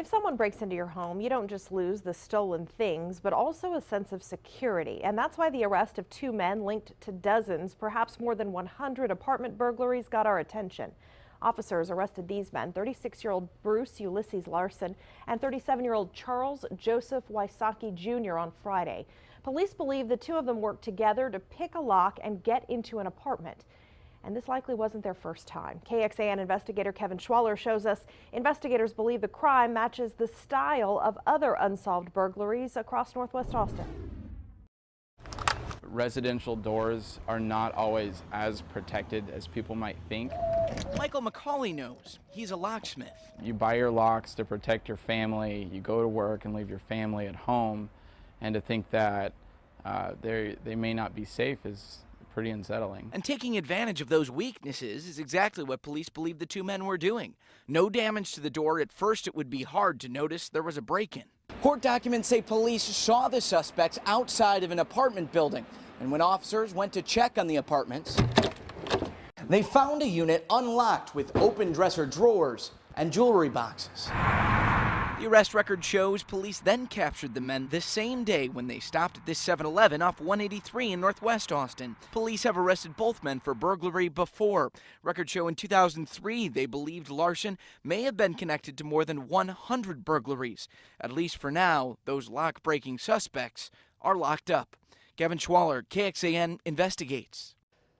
If someone breaks into your home, you don't just lose the stolen things, but also a sense of security. And that's why the arrest of two men linked to dozens, perhaps more than 100 apartment burglaries got our attention. Officers arrested these men, 36-year-old Bruce Ulysses Larson and 37-year-old Charles Joseph Wysocki Jr. on Friday. Police believe the two of them worked together to pick a lock and get into an apartment. And this likely wasn't their first time. KXAN investigator Kevin Schwaller shows us investigators believe the crime matches the style of other unsolved burglaries across Northwest Austin. Residential doors are not always as protected as people might think. Michael McCauley knows. He's a locksmith. You buy your locks to protect your family. You go to work and leave your family at home. And to think that they may not be safe is pretty unsettling. And taking advantage of those weaknesses is exactly what police believe the two men were doing. No damage to the door. At first, it would be hard to notice there was a break-in. Court documents say police saw the suspects outside of an apartment building. And when officers went to check on the apartments, they found a unit unlocked with open dresser drawers and jewelry boxes. The arrest record shows police then captured the men the same day when they stopped at this 7-Eleven off 183 in Northwest Austin. Police have arrested both men for burglary before. Records show in 2003 they believed Larson may have been connected to more than 100 burglaries. At least for now, those lock-breaking suspects are locked up. Kevin Schwaller, KXAN investigates.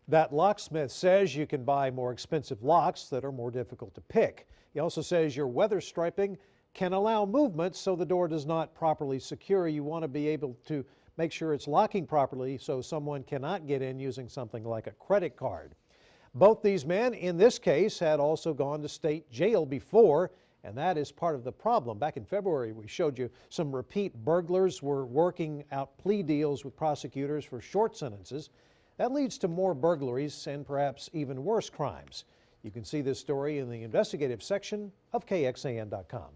That locksmith says you can buy more expensive locks that are more difficult to pick. He also says your weather striping can allow movement so the door does not properly secure. You want to be able to make sure it's locking properly so someone cannot get in using something like a credit card. Both these men in this case had also gone to state jail before, and that is part of the problem. Back in February, we showed you some repeat burglars were working out plea deals with prosecutors for short sentences. That leads to more burglaries and perhaps even worse crimes. You can see this story in the investigative section of KXAN.com.